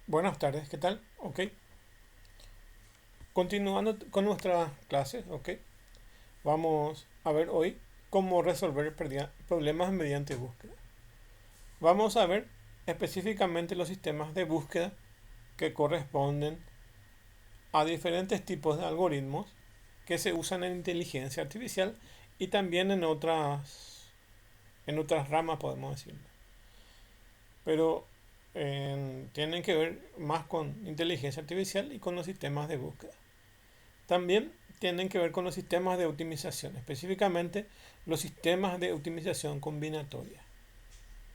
Buenas tardes, ¿qué tal? Ok. Continuando con nuestra clase, ok. Vamos a ver hoy cómo resolver problemas mediante búsqueda. Vamos a ver específicamente los sistemas de búsqueda que corresponden a diferentes tipos de algoritmos que se usan en inteligencia artificial y también en otras ramas, podemos decir. Pero tienen que ver más con inteligencia artificial y con los sistemas de búsqueda. También tienen que ver con los sistemas de optimización, específicamente los sistemas de optimización combinatoria.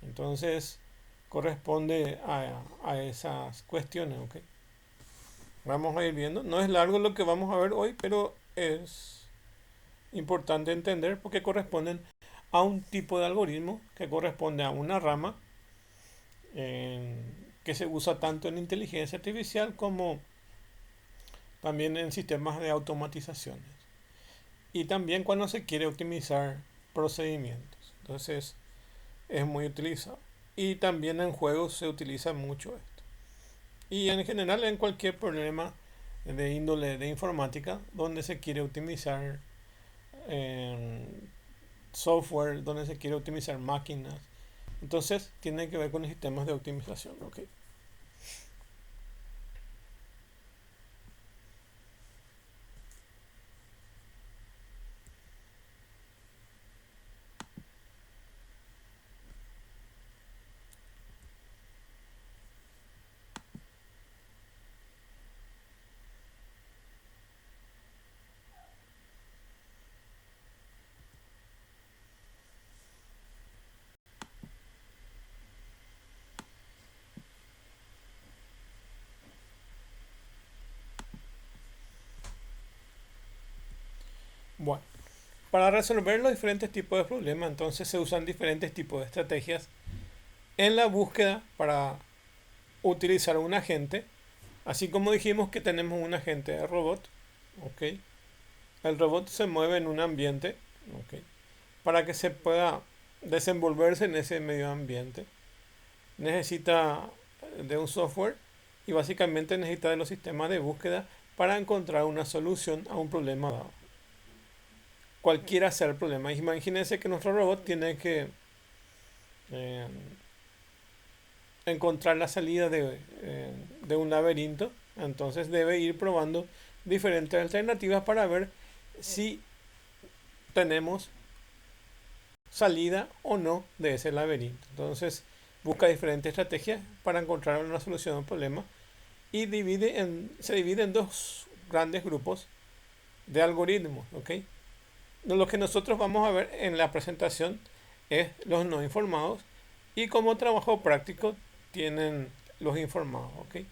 Entonces, corresponde a esas cuestiones, ¿ok? Vamos a ir viendo. No es largo lo que vamos a ver hoy, pero es importante entender porque corresponden a un tipo de algoritmo que corresponde a una rama que se usa tanto en inteligencia artificial como también en sistemas de automatizaciones. Y también cuando se quiere optimizar procedimientos. Entonces es muy utilizado. Y también en juegos se utiliza mucho esto. Y en general en cualquier problema de índole de informática donde se quiere optimizar eh, software, donde se quiere optimizar máquinas. Entonces tiene que ver con los sistemas de optimización. ¿Okay? Bueno, para resolver los diferentes tipos de problemas, entonces se usan diferentes tipos de estrategias en la búsqueda para utilizar un agente. Así como dijimos que tenemos un agente de robot, ¿ok? El robot se mueve en un ambiente, ¿ok? Para que se pueda desenvolverse en ese medio ambiente, necesita de un software y básicamente necesita de los sistemas de búsqueda para encontrar una solución a un problema dado. Cualquiera sea el problema. Imagínense que nuestro robot tiene que eh, encontrar la salida de un laberinto. Entonces debe ir probando diferentes alternativas para ver si tenemos salida o no de ese laberinto. Entonces busca diferentes estrategias para encontrar una solución a un problema y se divide en dos grandes grupos de algoritmos. ¿Ok? Lo que nosotros vamos a ver en la presentación es los no informados y como trabajo práctico tienen los informados. ¿Ok?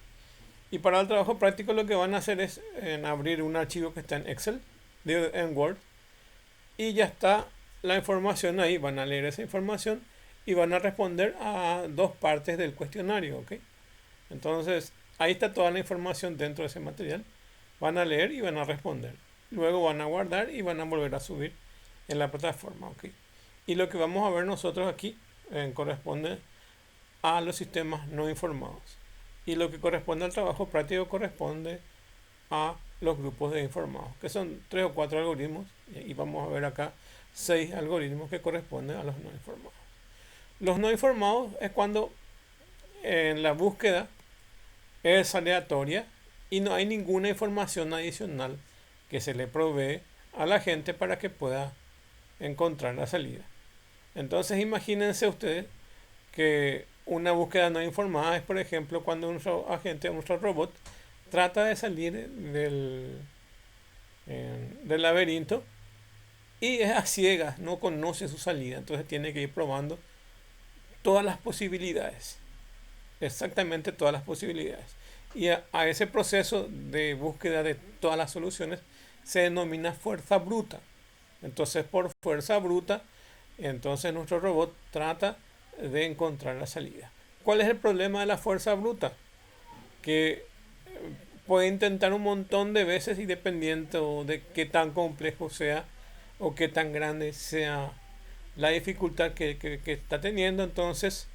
Y para el trabajo práctico lo que van a hacer es abrir un archivo que está en Excel, en Word, y ya está la información ahí. Van a leer esa información y van a responder a dos partes del cuestionario. ¿Ok? Entonces, ahí está toda la información dentro de ese material. Van a leer y van a responder. Luego van a guardar y van a volver a subir en la plataforma. ¿Ok? Y lo que vamos a ver nosotros aquí corresponde a los sistemas no informados. Y lo que corresponde al trabajo práctico corresponde a los grupos de informados, que son tres o cuatro algoritmos, y vamos a ver acá seis algoritmos que corresponden a los no informados. Los no informados es cuando en la búsqueda es aleatoria y no hay ninguna información adicional que se le provee a la gente para que pueda encontrar la salida. Entonces imagínense ustedes que una búsqueda no informada es, por ejemplo, cuando un agente, nuestro robot, trata de salir del laberinto y es a ciegas, no conoce su salida, entonces tiene que ir probando todas las posibilidades, exactamente todas las posibilidades. Y a ese proceso de búsqueda de todas las soluciones se denomina fuerza bruta. Entonces, por fuerza bruta, entonces nuestro robot trata de encontrar la salida. ¿Cuál es el problema de la fuerza bruta? Que puede intentar un montón de veces y dependiendo de qué tan complejo sea o qué tan grande sea la dificultad que está teniendo, entonces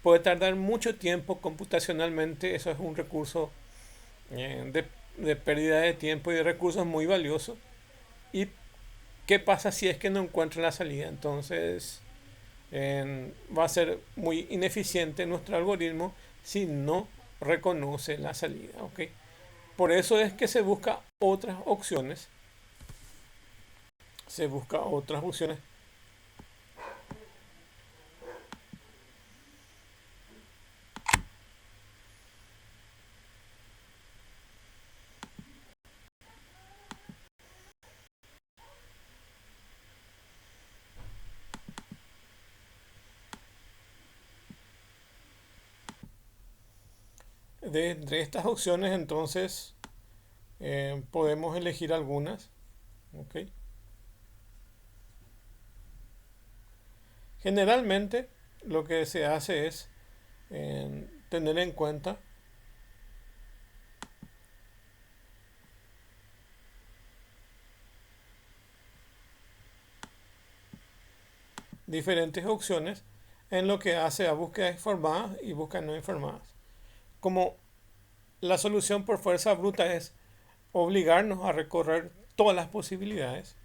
puede tardar mucho tiempo computacionalmente. Eso es un recurso de pérdida de tiempo y de recursos muy valioso. ¿Y qué pasa si es que no encuentra la salida? Entonces va a ser muy ineficiente nuestro algoritmo si no reconoce la salida. ¿Ok? Por eso es que se busca otras opciones. Se busca otras opciones. De entre estas opciones, entonces, podemos elegir algunas. ¿Ok? Generalmente, lo que se hace es tener en cuenta diferentes opciones en lo que hace a búsquedas informadas y búsquedas no informadas. Como la solución por fuerza bruta es obligarnos a recorrer todas las posibilidades,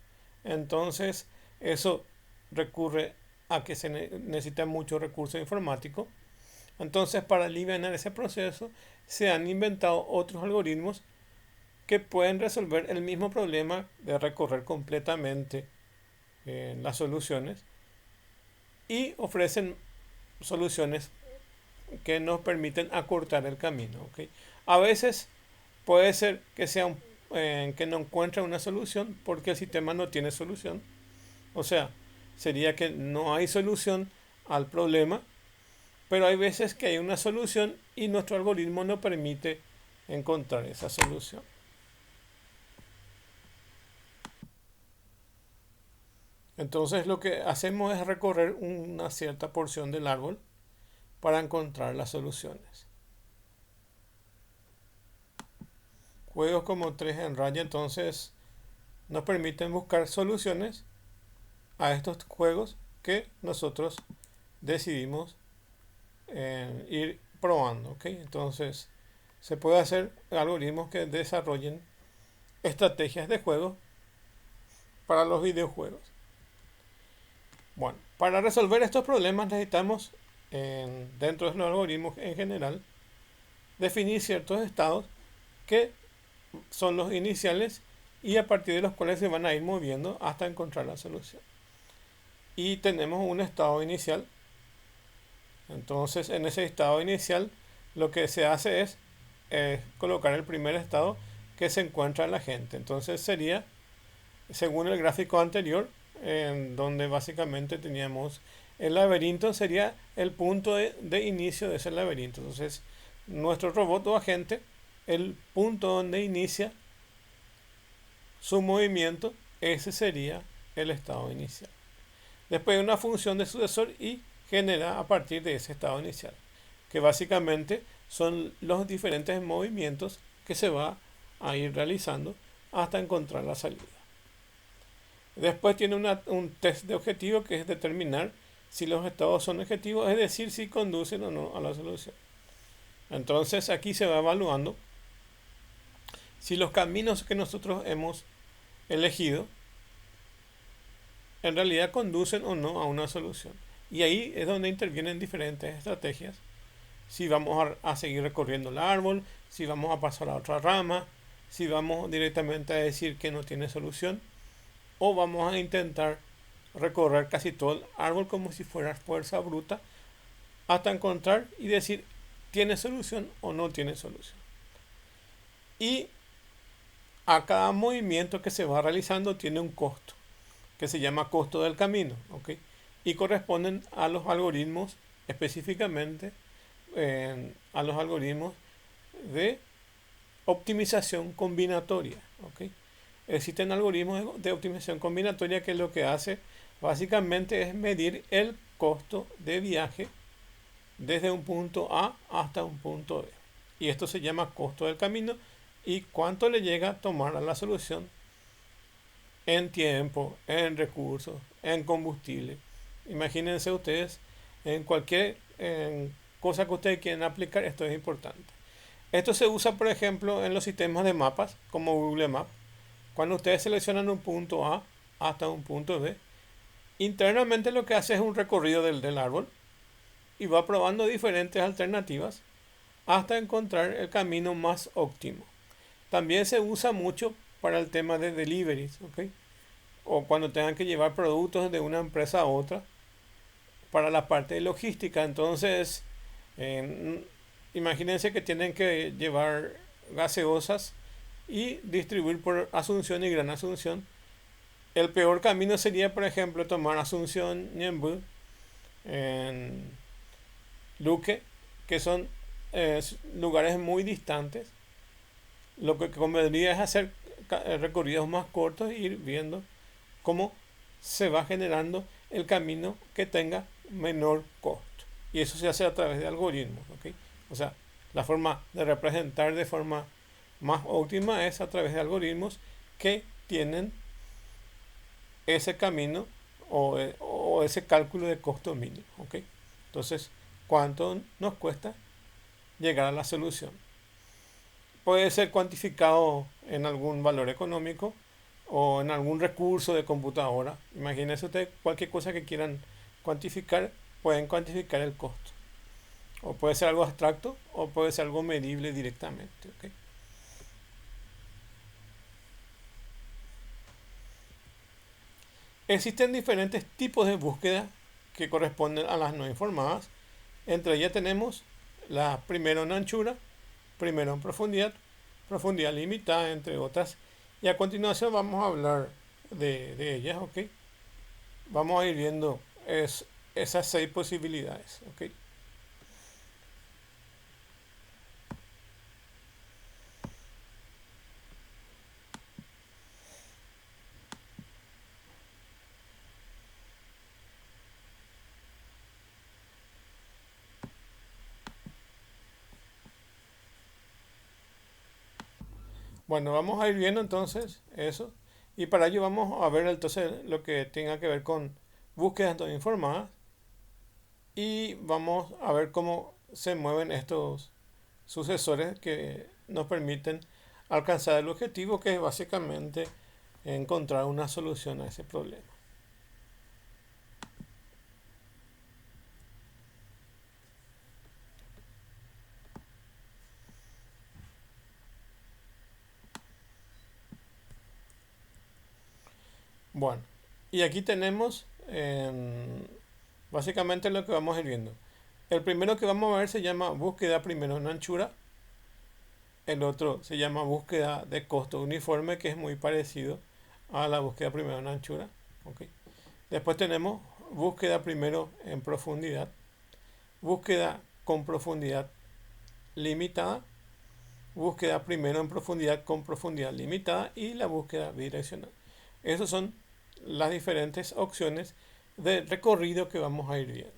entonces eso recurre a que se necesita mucho recurso informático. Entonces, para aliviar ese proceso, se han inventado otros algoritmos que pueden resolver el mismo problema de recorrer completamente las soluciones y ofrecen soluciones que nos permiten acortar el camino. ¿Ok? A veces puede ser que que no encuentre una solución porque el sistema no tiene solución. O sea, sería que no hay solución al problema, pero hay veces que hay una solución y nuestro algoritmo no permite encontrar esa solución. Entonces lo que hacemos es recorrer una cierta porción del árbol para encontrar las soluciones. Juegos como 3 en raya entonces nos permiten buscar soluciones a estos juegos que nosotros decidimos ir probando. ¿Ok? Entonces se puede hacer algoritmos que desarrollen estrategias de juego para los videojuegos. Bueno, para resolver estos problemas necesitamos, dentro de los algoritmos en general, definir ciertos estados que son los iniciales y a partir de los cuales se van a ir moviendo hasta encontrar la solución. Y tenemos un estado inicial. Entonces, en ese estado inicial, lo que se hace es colocar el primer estado que se encuentra en la gente. Entonces sería, según el gráfico anterior, en donde básicamente teníamos el laberinto, sería el punto de inicio de ese laberinto. Entonces, nuestro robot o agente, el punto donde inicia su movimiento, ese sería el estado inicial. Después hay una función de sucesor y genera a partir de ese estado inicial, que básicamente son los diferentes movimientos que se va a ir realizando hasta encontrar la salida. Después tiene un test de objetivo que es determinar si los estados son objetivos, es decir, si conducen o no a la solución. Entonces aquí se va evaluando si los caminos que nosotros hemos elegido en realidad conducen o no a una solución. Y ahí es donde intervienen diferentes estrategias. Si vamos a seguir recorriendo el árbol, si vamos a pasar a otra rama, si vamos directamente a decir que no tiene solución, o vamos a intentar recorrer casi todo el árbol como si fuera fuerza bruta hasta encontrar y decir tiene solución o no tiene solución. Y a cada movimiento que se va realizando tiene un costo que se llama costo del camino, ¿ok? Y corresponden a los algoritmos, específicamente a los algoritmos de optimización combinatoria, ¿ok? Existen algoritmos de optimización combinatoria que lo que hace básicamente es medir el costo de viaje desde un punto A hasta un punto B. Y esto se llama costo del camino y cuánto le llega a tomar a la solución en tiempo, en recursos, en combustible. Imagínense ustedes en cualquier cosa que ustedes quieren aplicar, esto es importante. Esto se usa, por ejemplo, en los sistemas de mapas, como Google Maps. Cuando ustedes seleccionan un punto A hasta un punto B, internamente lo que hace es un recorrido del árbol y va probando diferentes alternativas hasta encontrar el camino más óptimo. También se usa mucho para el tema de deliveries, ¿ok? O cuando tengan que llevar productos de una empresa a otra para la parte de logística. Entonces, eh, imagínense que tienen que llevar gaseosas y distribuir por Asunción y Gran Asunción. El peor camino sería, por ejemplo, tomar Asunción, Ñemby, en Luque, que son lugares muy distantes. Lo que convendría es hacer recorridos más cortos e ir viendo cómo se va generando el camino que tenga menor costo. Y eso se hace a través de algoritmos, ¿ok? O sea, la forma de representar de forma más óptima es a través de algoritmos que tienen ese camino o ese cálculo de costo mínimo, ¿ok? Entonces, ¿cuánto nos cuesta llegar a la solución? Puede ser cuantificado en algún valor económico o en algún recurso de computadora. Imagínense ustedes cualquier cosa que quieran cuantificar, pueden cuantificar el costo. O puede ser algo abstracto o puede ser algo medible directamente, ¿ok? Existen diferentes tipos de búsqueda que corresponden a las no informadas. Entre ellas tenemos la primero en anchura, primero en profundidad, profundidad limitada, entre otras. Y a continuación vamos a hablar de ellas, ¿ok? Vamos a ir viendo esas 6 posibilidades, ¿ok? Bueno, vamos a ir viendo entonces eso. Y para ello vamos a ver entonces lo que tenga que ver con búsquedas no informadas. Y vamos a ver cómo se mueven estos sucesores que nos permiten alcanzar el objetivo, que es básicamente encontrar una solución a ese problema. Bueno, y aquí tenemos básicamente lo que vamos a ir viendo. El primero que vamos a ver se llama búsqueda primero en anchura. El otro se llama búsqueda de costo uniforme, que es muy parecido a la búsqueda primero en anchura. ¿Ok? Después tenemos búsqueda primero en profundidad, búsqueda con profundidad limitada, búsqueda primero en profundidad con profundidad limitada y la búsqueda bidireccional. Esas son las diferentes opciones de recorrido que vamos a ir viendo.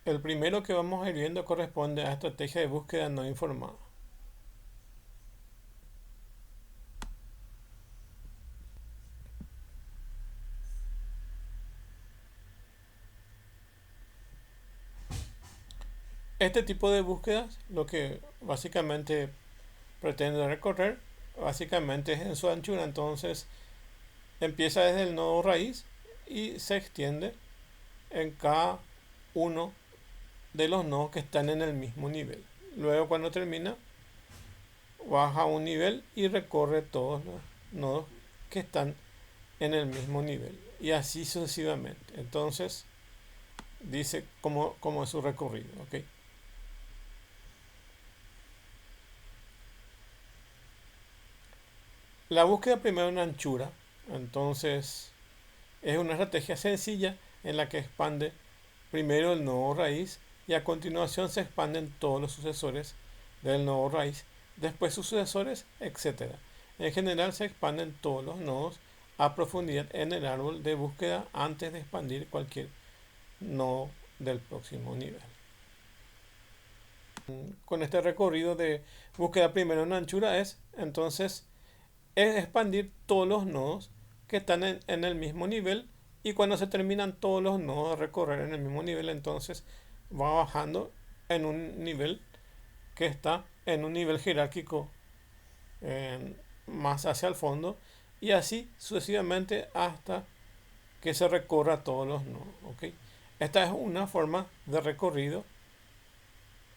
El primero que vamos a ir viendo corresponde a estrategia de búsqueda no informada. Este tipo de búsquedas lo que básicamente pretende recorrer básicamente es en su anchura, entonces empieza desde el nodo raíz y se extiende en cada uno de los nodos que están en el mismo nivel. Luego cuando termina baja un nivel y recorre todos los nodos que están en el mismo nivel y así sucesivamente. Entonces dice cómo es su recorrido, ¿ok? La búsqueda primero en anchura, entonces es una estrategia sencilla en la que expande primero el nodo raíz y a continuación se expanden todos los sucesores del nodo raíz, después sus sucesores, etc. En general se expanden todos los nodos a profundidad en el árbol de búsqueda antes de expandir cualquier nodo del próximo nivel. Con este recorrido de búsqueda primero en anchura es entonces es expandir todos los nodos que están en el mismo nivel, y cuando se terminan todos los nodos de recorrer en el mismo nivel, entonces va bajando en un nivel que está en un nivel jerárquico más hacia el fondo, y así sucesivamente hasta que se recorra todos los nodos. ¿Ok? Esta es una forma de recorrido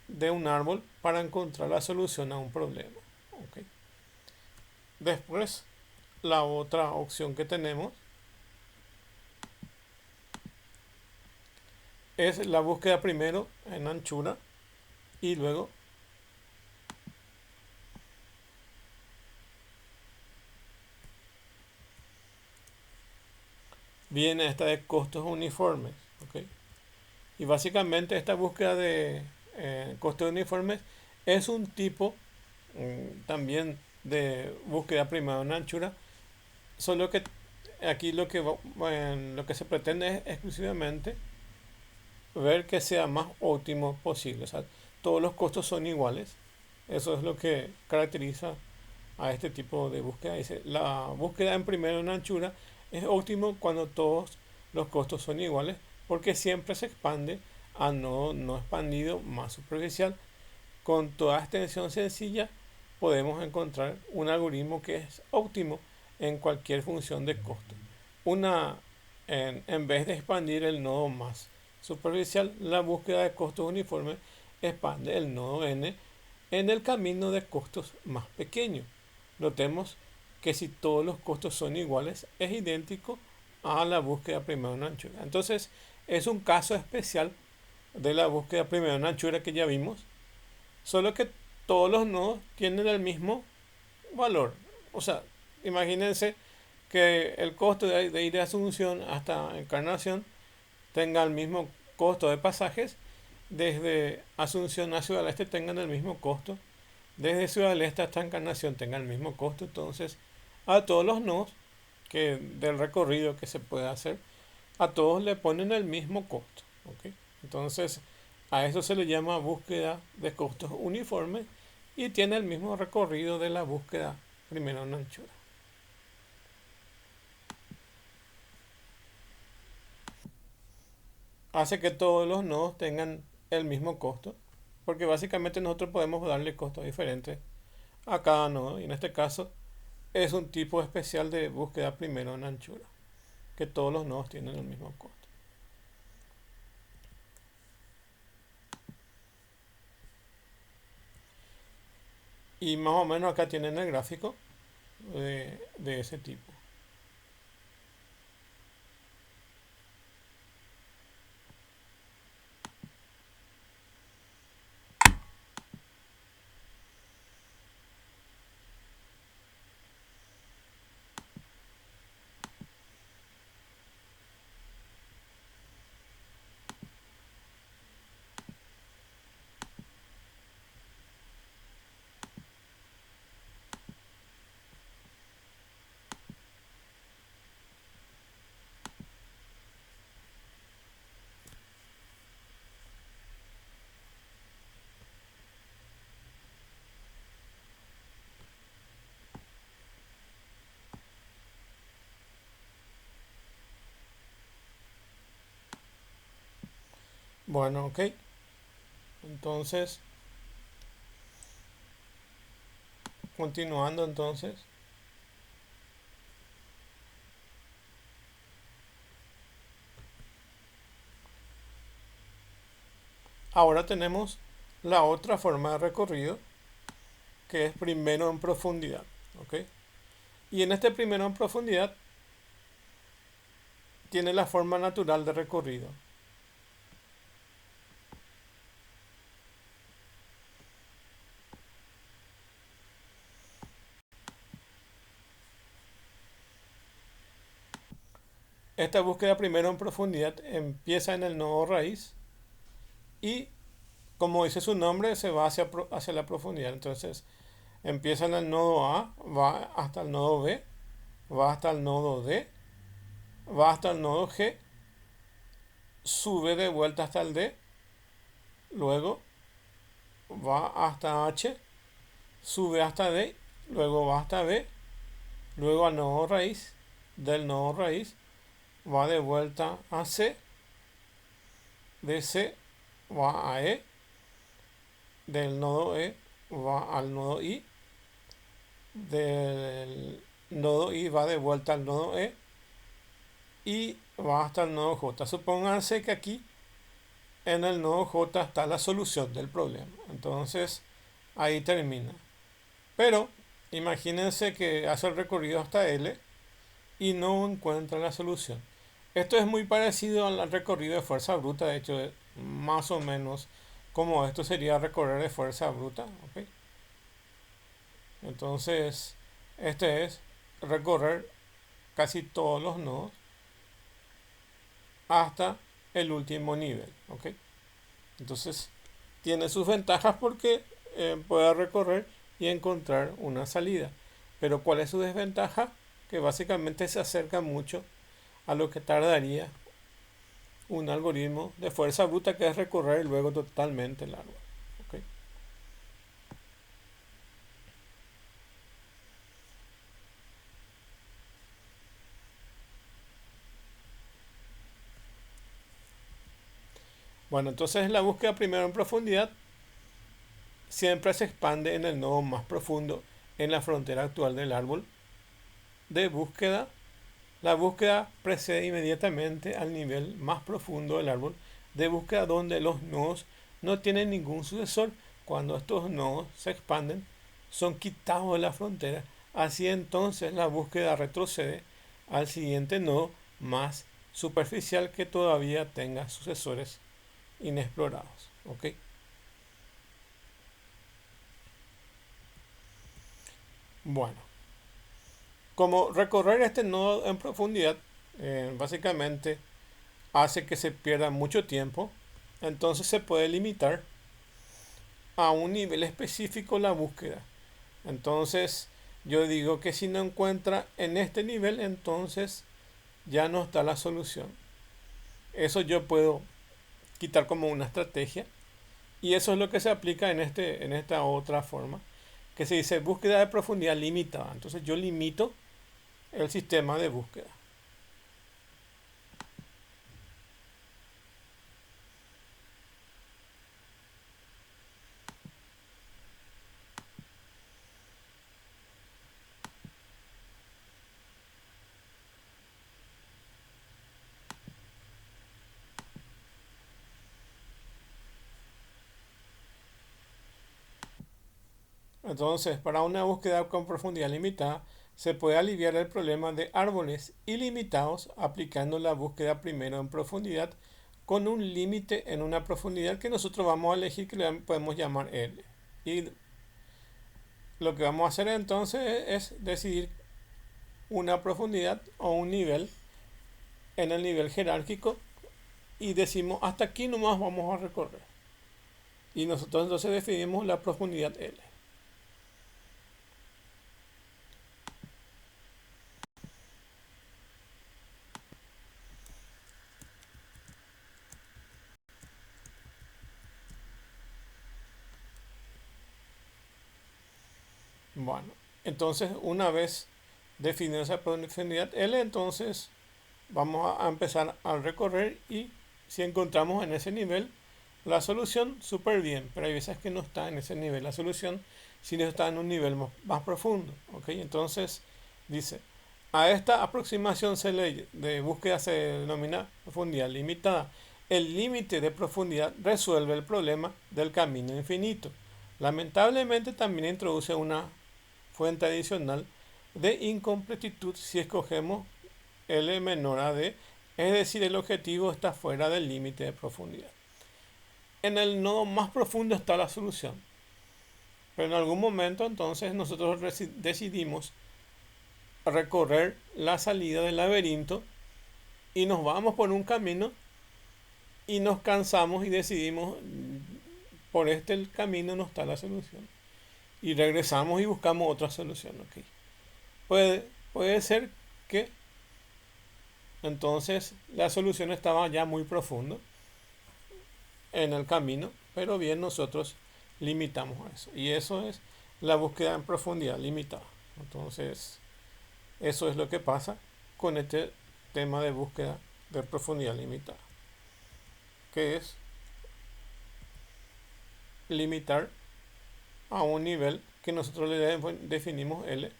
de un árbol para encontrar la solución a un problema. ¿Ok? Después, la otra opción que tenemos es la búsqueda primero en anchura y luego viene esta de costos uniformes. ¿Ok? Y básicamente esta búsqueda de costos uniformes es un tipo también de búsqueda primero en anchura, solo que aquí lo que se pretende es exclusivamente ver que sea más óptimo posible. O sea, todos los costos son iguales. Eso es lo que caracteriza a este tipo de búsqueda. Dice, la búsqueda en primero en anchura es óptimo cuando todos los costos son iguales, porque siempre se expande a nodo no expandido más superficial. Con toda extensión sencilla podemos encontrar un algoritmo que es óptimo en cualquier función de costo. En vez de expandir el nodo más superficial, la búsqueda de costos uniformes expande el nodo n en el camino de costos más pequeño. Notemos que si todos los costos son iguales, es idéntico a la búsqueda primero en anchura. Entonces, es un caso especial de la búsqueda primero en anchura que ya vimos, solo que todos los nodos tienen el mismo valor. O sea, imagínense que el costo de ir de Asunción hasta Encarnación tenga el mismo costo de pasajes, desde Asunción a Ciudad del Este tengan el mismo costo, desde Ciudad del Este hasta Encarnación tengan el mismo costo. Entonces, a todos los nodos del recorrido que se puede hacer, a todos le ponen el mismo costo. ¿Ok? Entonces, a eso se le llama búsqueda de costos uniformes y tiene el mismo recorrido de la búsqueda primero en anchura. Hace que todos los nodos tengan el mismo costo, porque básicamente nosotros podemos darle costos diferentes a cada nodo, y en este caso es un tipo especial de búsqueda primero en anchura, que todos los nodos tienen el mismo costo. Y más o menos acá tienen el gráfico de ese tipo. Bueno, ok. Entonces, continuando entonces. Ahora tenemos la otra forma de recorrido, que es primero en profundidad. ¿Ok? Y en este primero en profundidad tiene la forma natural de recorrido. Esta búsqueda primero en profundidad empieza en el nodo raíz y, como dice su nombre, se va hacia la profundidad. Entonces, empieza en el nodo A, va hasta el nodo B, va hasta el nodo D, va hasta el nodo G, sube de vuelta hasta el D, luego va hasta H, sube hasta D, luego va hasta B, luego al nodo raíz, del nodo raíz va de vuelta a C, de C va a E, del nodo E va al nodo I, del nodo I va de vuelta al nodo E y va hasta el nodo J. Supónganse que aquí en el nodo J está la solución del problema. Entonces ahí termina. Pero imagínense que hace el recorrido hasta L y no encuentra la solución. Esto es muy parecido al recorrido de fuerza bruta. De hecho, más o menos como esto sería recorrer de fuerza bruta. ¿Ok? Entonces, este es recorrer casi todos los nodos hasta el último nivel. ¿Ok? Entonces, tiene sus ventajas porque puede recorrer y encontrar una salida. Pero ¿cuál es su desventaja? Que básicamente se acerca mucho a lo que tardaría un algoritmo de fuerza bruta, que es recorrer luego totalmente el árbol. ¿Ok? Bueno, entonces la búsqueda primero en profundidad siempre se expande en el nodo más profundo en la frontera actual del árbol de búsqueda. La búsqueda precede inmediatamente al nivel más profundo del árbol de búsqueda, donde los nodos no tienen ningún sucesor. Cuando estos nodos se expanden, son quitados de la frontera. Así entonces la búsqueda retrocede al siguiente nodo más superficial que todavía tenga sucesores inexplorados. ¿Ok? Bueno, como recorrer este nodo en profundidad básicamente hace que se pierda mucho tiempo, entonces se puede limitar a un nivel específico la búsqueda. Entonces yo digo que si no encuentra en este nivel, entonces ya no está la solución. Eso yo puedo quitar como una estrategia, y eso es lo que se aplica en esta otra forma, que se dice búsqueda de profundidad limitada. Entonces yo limito el sistema de búsqueda. Entonces, para una búsqueda con profundidad limitada, se puede aliviar el problema de árboles ilimitados aplicando la búsqueda primero en profundidad con un límite en una profundidad que nosotros vamos a elegir, que le podemos llamar L. Y lo que vamos a hacer entonces es decidir una profundidad o un nivel en el nivel jerárquico y decimos hasta aquí nomás vamos a recorrer. Y nosotros entonces definimos la profundidad L. Bueno, entonces una vez definida esa profundidad L, entonces vamos a empezar a recorrer, y si encontramos en ese nivel la solución, súper bien, pero hay veces que no está en ese nivel la solución, sino está en un nivel más profundo. ¿Ok? Entonces dice, a esta aproximación de búsqueda se denomina profundidad limitada. El límite de profundidad resuelve el problema del camino infinito. Lamentablemente también introduce una fuente adicional de incompletitud si escogemos L menor a D, es decir, el objetivo está fuera del límite de profundidad. En el nodo más profundo está la solución, pero en algún momento entonces nosotros decidimos recorrer la salida del laberinto y nos vamos por un camino y nos cansamos y decidimos por este camino no está la solución y regresamos y buscamos otra solución. ¿Ok? Puede ser que entonces la solución estaba ya muy profundo en el camino, pero bien, nosotros limitamos a eso. Y eso es la búsqueda en profundidad limitada. Entonces, Eso es lo que pasa con este tema de búsqueda de profundidad limitada, que es limitar a un nivel que nosotros le definimos L.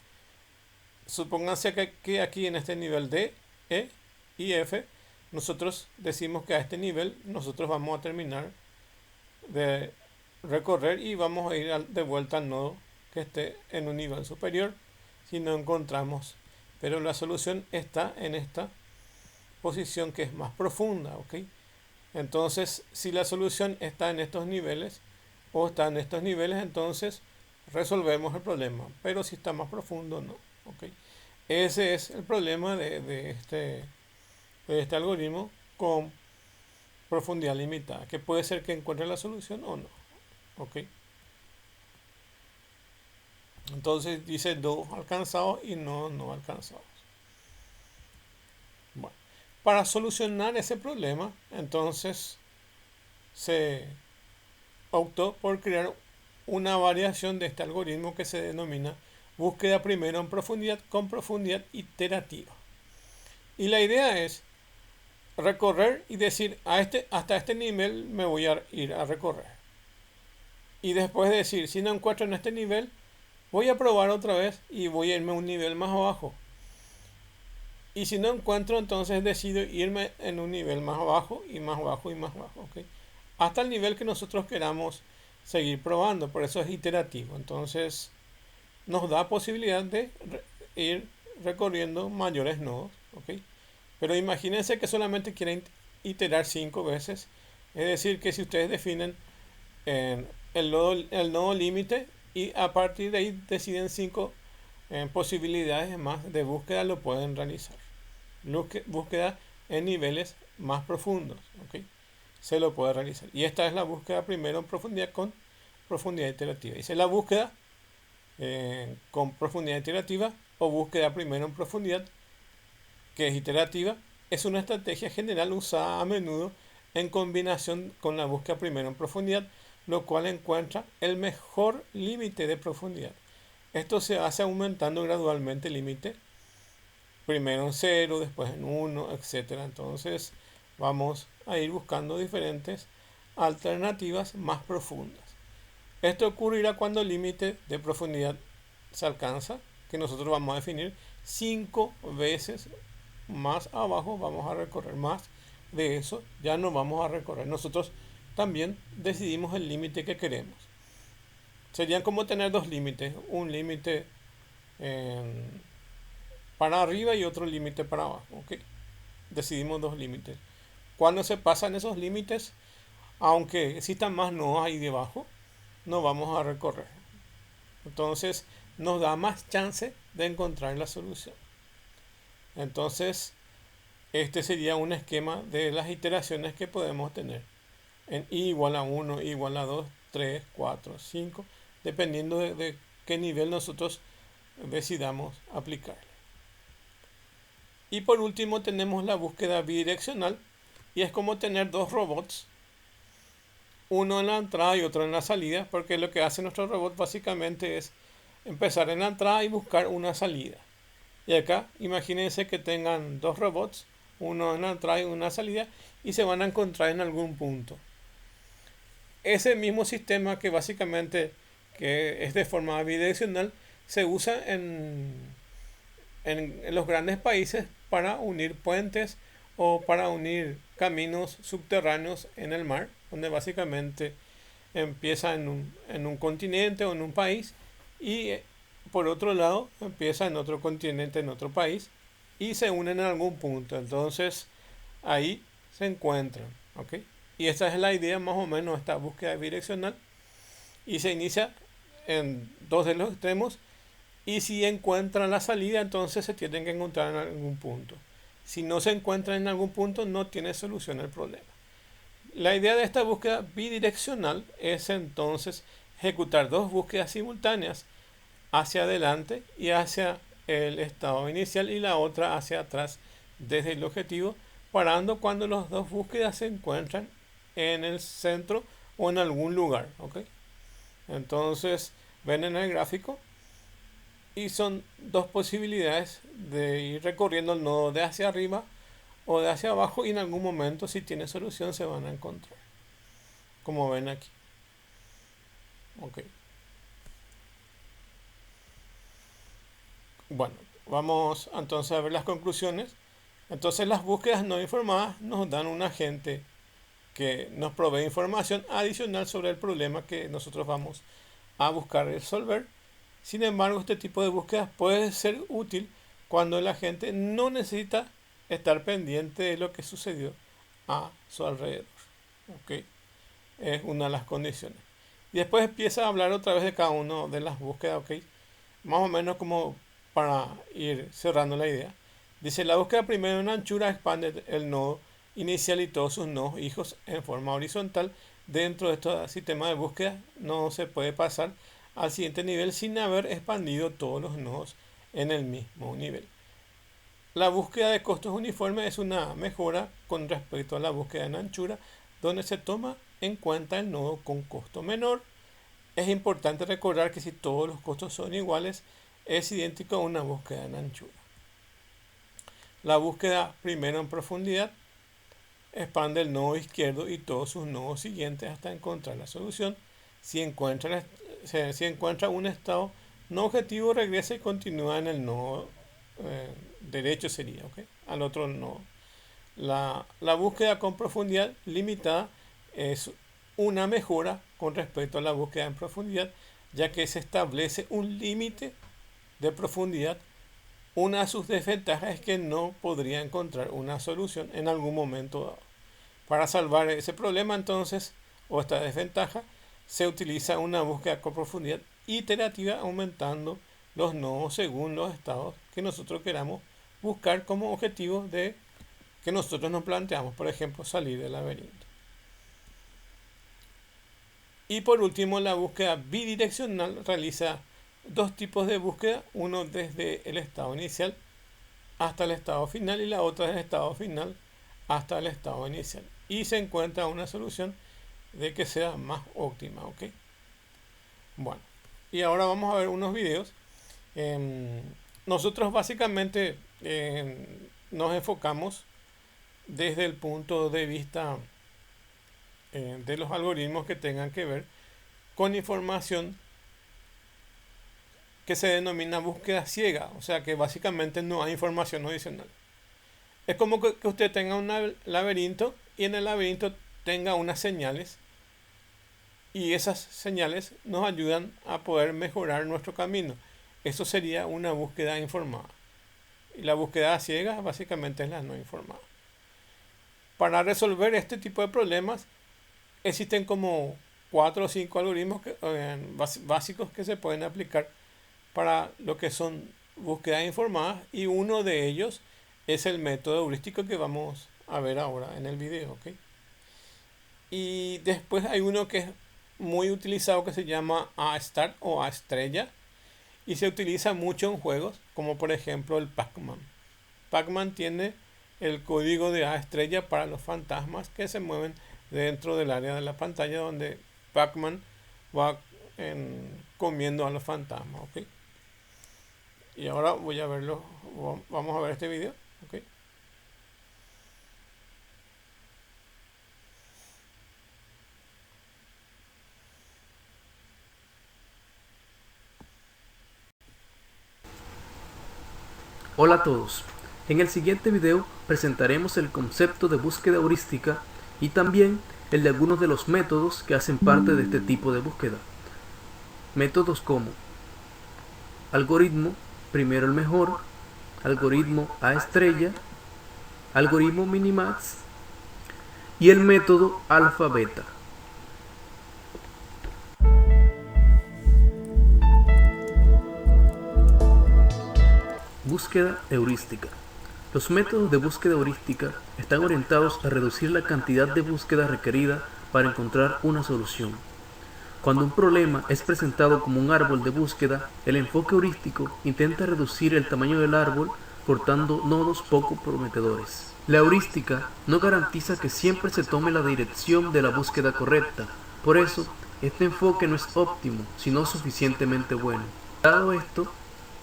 Supónganse que aquí en este nivel D, E y F, nosotros decimos que a este nivel nosotros vamos a terminar de recorrer y vamos a ir de vuelta al nodo que esté en un nivel superior si no encontramos. Pero la solución está en esta posición que es más profunda, ¿ok? Entonces, si la solución está en estos niveles o está en estos niveles, entonces resolvemos el problema. Pero si está más profundo, no, ¿ok? Ese es el problema de este algoritmo con profundidad limitada, que puede ser que encuentre la solución o no, ¿ok? Entonces dice do alcanzados y no alcanzados. Bueno, para solucionar ese problema, entonces se optó por crear una variación de este algoritmo que se denomina búsqueda primero en profundidad con profundidad iterativa. Y la idea es recorrer y decir hasta este nivel me voy a ir a recorrer. Y después decir, si no encuentro en este nivel, voy a probar otra vez y voy a irme a un nivel más abajo. Y si no encuentro, entonces decido irme en un nivel más bajo y más bajo y más bajo, ¿ok? Hasta el nivel que nosotros queramos seguir probando, por eso es iterativo. Entonces nos da posibilidad de ir recorriendo mayores nodos, ¿ok? Pero imagínense que solamente quieren iterar 5 veces, es decir, que si ustedes definen el nodo límite y a partir de ahí deciden 5 posibilidades más de búsqueda, lo pueden realizar. Búsqueda en niveles más profundos, ¿ok? Se lo puede realizar. Y esta es la búsqueda primero en profundidad con profundidad iterativa. Dice la búsqueda con profundidad iterativa o búsqueda primero en profundidad, que es iterativa, es una estrategia general usada a menudo en combinación con la búsqueda primero en profundidad, lo cual encuentra el mejor límite de profundidad. Esto se hace aumentando gradualmente el límite, primero en 0, después en 1, etc. Entonces vamos a ir buscando diferentes alternativas más profundas. Esto ocurrirá cuando el límite de profundidad se alcanza, que nosotros vamos a definir 5 veces más abajo, vamos a recorrer más de eso, ya no vamos a recorrer. Nosotros también decidimos el límite que queremos. Serían como tener dos límites, un límite para arriba y otro límite para abajo, ¿ok? Decidimos dos límites. Cuando se pasan esos límites, aunque existan más nodos ahí debajo, no vamos a recorrer. Entonces nos da más chance de encontrar la solución. Entonces este sería un esquema de las iteraciones que podemos tener en i igual a 1, i igual a 2, 3, 4, 5, dependiendo de qué nivel nosotros decidamos aplicar. Y por último tenemos la búsqueda bidireccional, y es como tener dos robots, uno en la entrada y otro en la salida, porque lo que hace nuestro robot básicamente es empezar en la entrada y buscar una salida. Y acá imagínense que tengan dos robots, uno en la entrada y una salida, y se van a encontrar en algún punto. Ese mismo sistema que básicamente que es de forma bidireccional se usa en los grandes países para unir puentes o para unir caminos subterráneos en el mar, donde básicamente empieza en un continente o en un país y por otro lado empieza en otro continente, en otro país y se unen en algún punto. Entonces ahí se encuentran, ¿ok? Y esta es la idea más o menos, esta búsqueda bidireccional, y se inicia en dos de los extremos, y si encuentran la salida, entonces se tienen que encontrar en algún punto. Si no se encuentra en algún punto, no tiene solución el problema. La idea de esta búsqueda bidireccional es entonces ejecutar dos búsquedas simultáneas hacia adelante y hacia el estado inicial y la otra hacia atrás desde el objetivo, parando cuando las dos búsquedas se encuentran en el centro o en algún lugar, ¿ok? Entonces ven en el gráfico Y son dos posibilidades de ir recorriendo el nodo de hacia arriba o de hacia abajo, y en algún momento, si tiene solución, se van a encontrar, como ven aquí. Ok. Bueno, vamos entonces a ver las conclusiones. Entonces, las búsquedas no informadas nos dan un agente que nos provee información adicional sobre el problema que nosotros vamos a buscar resolver. Sin embargo, este tipo de búsquedas puede ser útil cuando el agente no necesita estar pendiente de lo que sucedió a su alrededor. ¿Ok? Es una de las condiciones. Y después empieza a hablar otra vez de cada una de las búsquedas. ¿Ok? Más o menos como para ir cerrando la idea. Dice: la búsqueda primero de una anchura expande el nodo inicial y todos sus nodos hijos en forma horizontal. Dentro de este sistema de búsqueda no se puede pasar al siguiente nivel sin haber expandido todos los nodos en el mismo nivel. La búsqueda de costos uniformes es una mejora con respecto a la búsqueda en anchura, donde se toma en cuenta el nodo con costo menor. Es importante recordar que si todos los costos son iguales, es idéntico a una búsqueda en anchura. La búsqueda primero en profundidad expande el nodo izquierdo y todos sus nodos siguientes hasta encontrar la solución. Si encuentra un estado no objetivo, regresa y continúa en el nodo derecho, sería, ¿okay?, al otro nodo. La búsqueda con profundidad limitada es una mejora con respecto a la búsqueda en profundidad, ya que se establece un límite de profundidad. Una de sus desventajas es que no podría encontrar una solución en algún momento dado. Para salvar ese problema, entonces, o esta desventaja, se utiliza una búsqueda con profundidad iterativa, aumentando los nodos según los estados que nosotros queramos buscar como objetivo de que nosotros nos planteamos, por ejemplo, salir del laberinto. Y por último, la búsqueda bidireccional realiza dos tipos de búsqueda: uno desde el estado inicial hasta el estado final y la otra desde el estado final hasta el estado inicial, y se encuentra una solución de que sea más óptima. ¿Ok? Bueno, y ahora vamos a ver unos videos. Nosotros básicamente nos enfocamos desde el punto de vista de los algoritmos que tengan que ver con información que se denomina búsqueda ciega, o sea que básicamente no hay información adicional. Es como que usted tenga un laberinto y en el laberinto tenga unas señales, y esas señales nos ayudan a poder mejorar nuestro camino. Eso sería una búsqueda informada. Y la búsqueda ciega básicamente es la no informada. Para resolver este tipo de problemas existen como 4 o 5 algoritmos básicos que se pueden aplicar para lo que son búsquedas informadas, y uno de ellos es el método heurístico que vamos a ver ahora en el video. ¿Okay? Y después hay uno que es muy utilizado que se llama A-Star o A-Estrella, y se utiliza mucho en juegos como por ejemplo el Pac-Man. Pac-Man tiene el código de A-Estrella para los fantasmas que se mueven dentro del área de la pantalla donde Pac-Man va comiendo a los fantasmas. ¿Okay? Y ahora voy a verlo, vamos a ver este video. ¿Okay? Hola a todos, en el siguiente video presentaremos el concepto de búsqueda heurística y también el de algunos de los métodos que hacen parte de este tipo de búsqueda. Métodos como algoritmo primero el mejor, algoritmo A-Estrella, algoritmo Minimax y el método alfa-beta. Búsqueda heurística. Los métodos de búsqueda heurística están orientados a reducir la cantidad de búsqueda requerida para encontrar una solución. Cuando un problema es presentado como un árbol de búsqueda, el enfoque heurístico intenta reducir el tamaño del árbol cortando nodos poco prometedores. La heurística no garantiza que siempre se tome la dirección de la búsqueda correcta, por eso este enfoque no es óptimo, sino suficientemente bueno. Dado esto,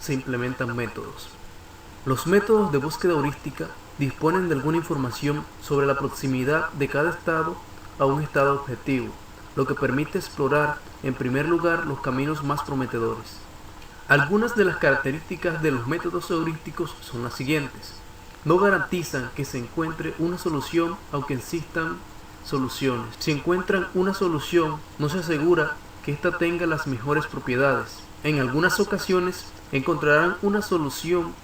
se implementan métodos. Los métodos de búsqueda heurística disponen de alguna información sobre la proximidad de cada estado a un estado objetivo, lo que permite explorar, en primer lugar, los caminos más prometedores. Algunas de las características de los métodos heurísticos son las siguientes. No garantizan que se encuentre una solución aunque existan soluciones. Si encuentran una solución, no se asegura que ésta tenga las mejores propiedades. En algunas ocasiones encontrarán una solución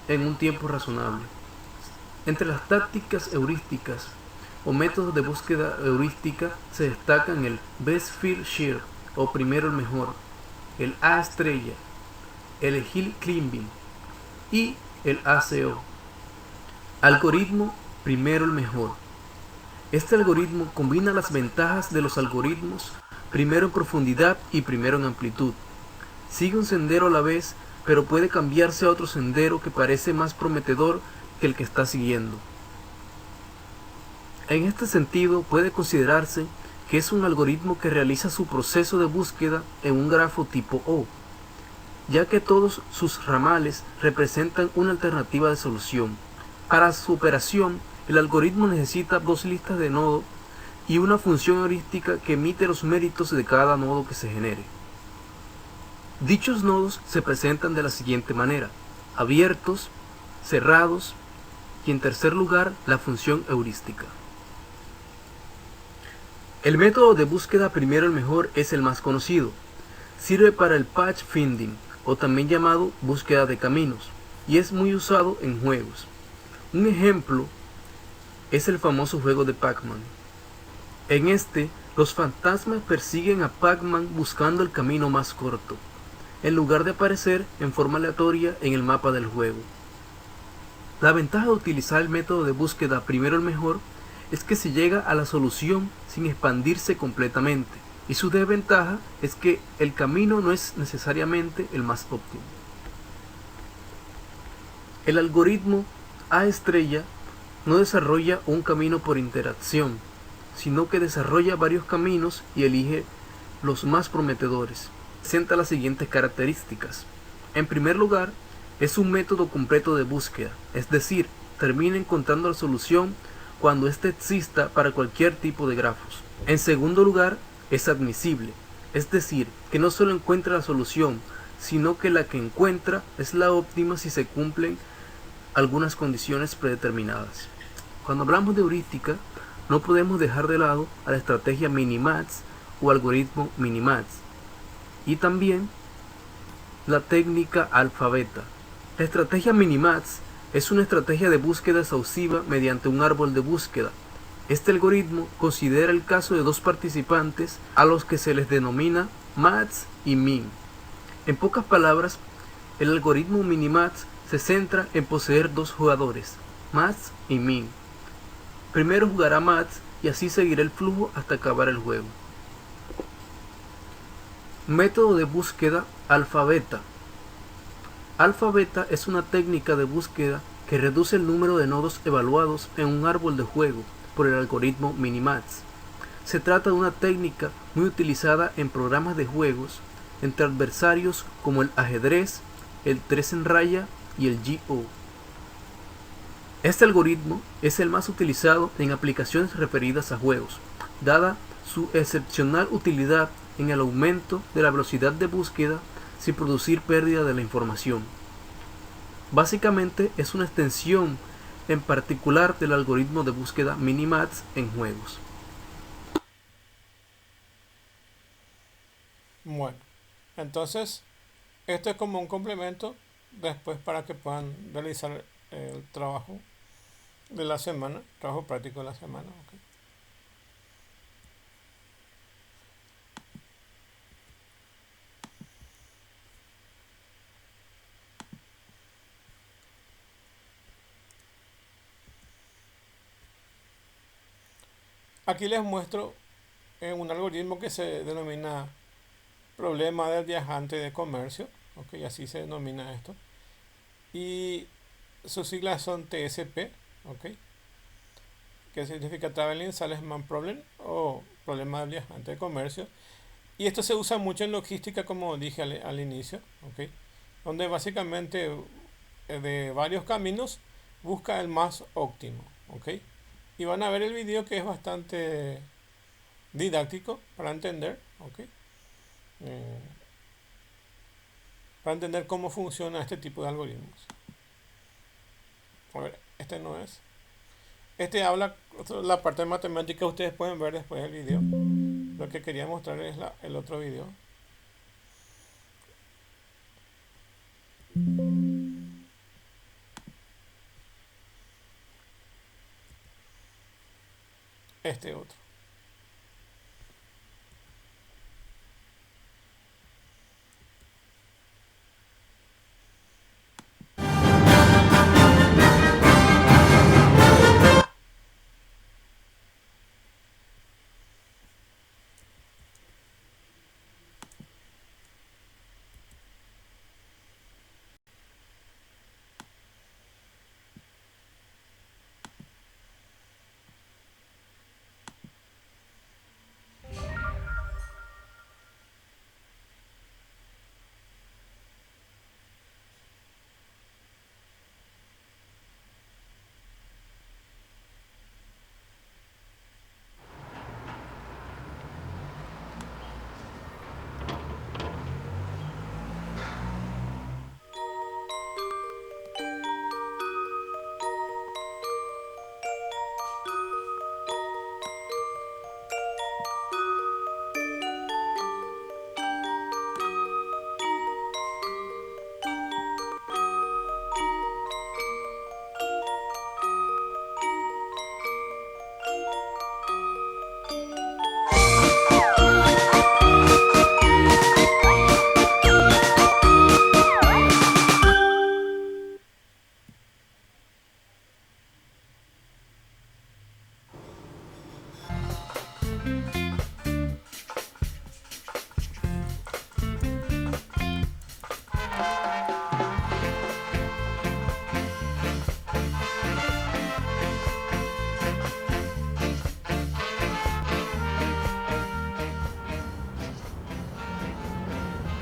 en un tiempo razonable. Entre las tácticas heurísticas o métodos de búsqueda heurística se destacan el Best First Share o primero el mejor, el A estrella, el Hill Climbing y el ACO. Algoritmo primero el mejor. Este algoritmo combina las ventajas de los algoritmos primero en profundidad y primero en amplitud. Sigue un sendero a la vez, pero puede cambiarse a otro sendero que parece más prometedor que el que está siguiendo. En este sentido, puede considerarse que es un algoritmo que realiza su proceso de búsqueda en un grafo tipo O, ya que todos sus ramales representan una alternativa de solución. Para su operación, el algoritmo necesita dos listas de nodo y una función heurística que emite los méritos de cada nodo que se genere. Dichos nodos se presentan de la siguiente manera: abiertos, cerrados y, en tercer lugar, la función heurística. El método de búsqueda primero el mejor es el más conocido. Sirve para el patch finding, o también llamado búsqueda de caminos, y es muy usado en juegos. Un ejemplo es el famoso juego de Pac-Man. En este, los fantasmas persiguen a Pac-Man buscando el camino más corto, en lugar de aparecer en forma aleatoria en el mapa del juego. La ventaja de utilizar el método de búsqueda primero el mejor es que se llega a la solución sin expandirse completamente, y su desventaja es que el camino no es necesariamente el más óptimo. El algoritmo A estrella no desarrolla un camino por interacción, sino que desarrolla varios caminos y elige los más prometedores. Presenta las siguientes características. En primer lugar, es un método completo de búsqueda, es decir, termina encontrando la solución cuando ésta exista para cualquier tipo de grafos. En segundo lugar, es admisible, es decir, que no solo encuentra la solución, sino que la que encuentra es la óptima si se cumplen algunas condiciones predeterminadas. Cuando hablamos de heurística, no podemos dejar de lado a la estrategia Minimax o algoritmo Minimax, y también la técnica alfa-beta. La estrategia Minimax es una estrategia de búsqueda exhaustiva mediante un árbol de búsqueda. Este algoritmo considera el caso de dos participantes a los que se les denomina max y min. En pocas palabras, el algoritmo Minimax se centra en poseer dos jugadores, max y min. Primero jugará max y así seguirá el flujo hasta acabar el juego. Método de búsqueda alfa-beta. Alfa-beta es una técnica de búsqueda que reduce el número de nodos evaluados en un árbol de juego por el algoritmo Minimax. Se trata de una técnica muy utilizada en programas de juegos entre adversarios como el ajedrez, el 3 en raya y el Go. Este algoritmo es el más utilizado en aplicaciones referidas a juegos, dada su excepcional utilidad en el aumento de la velocidad de búsqueda sin producir pérdida de la información. Básicamente es una extensión en particular del algoritmo de búsqueda Minimax en juegos. Bueno, entonces esto es como un complemento después para que puedan realizar el trabajo de la semana, trabajo práctico de la semana. ¿Ok? Aquí les muestro un algoritmo que se denomina problema del viajante de comercio, ¿ok? Así se denomina esto. Y sus siglas son TSP, ¿ok? Que significa Traveling Salesman Problem o problema del viajante de comercio. Y esto se usa mucho en logística, como dije al inicio, ¿ok? donde básicamente de varios caminos busca el más óptimo, ¿ok? Y van a ver el video que es bastante didáctico para entender, ¿ok? Eh, para entender cómo funciona este tipo de algoritmos. A ver, este no es. Este habla la parte de matemática, ustedes pueden ver después del video. Lo que quería mostrar es el otro video. Este otro.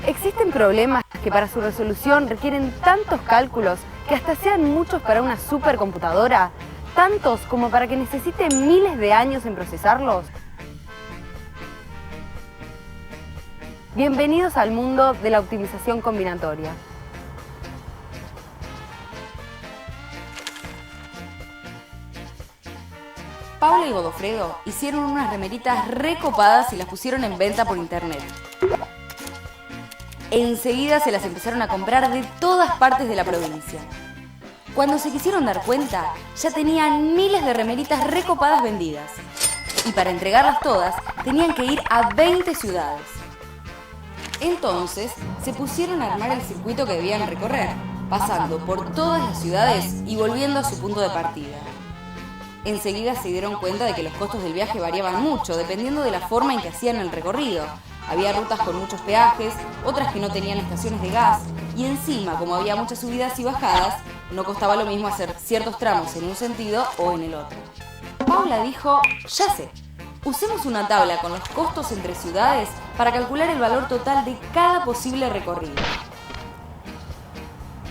Existen problemas que para su resolución requieren tantos cálculos que hasta sean muchos para una supercomputadora, tantos como para que necesite miles de años en procesarlos. Bienvenidos al mundo de la optimización combinatoria. Paula y Godofredo hicieron unas remeritas recopadas y las pusieron en venta por internet. Enseguida se las empezaron a comprar de todas partes de la provincia. Cuando se quisieron dar cuenta, ya tenían miles de remeritas recopadas vendidas. Y para entregarlas todas, tenían que ir a 20 ciudades. Entonces, se pusieron a armar el circuito que debían recorrer, pasando por todas las ciudades y volviendo a su punto de partida. Enseguida se dieron cuenta de que los costos del viaje variaban mucho, dependiendo de la forma en que hacían el recorrido. Había rutas con muchos peajes, otras que no tenían estaciones de gas, y encima, como había muchas subidas y bajadas, no costaba lo mismo hacer ciertos tramos en un sentido o en el otro. Paula dijo, ya sé, usemos una tabla con los costos entre ciudades para calcular el valor total de cada posible recorrido.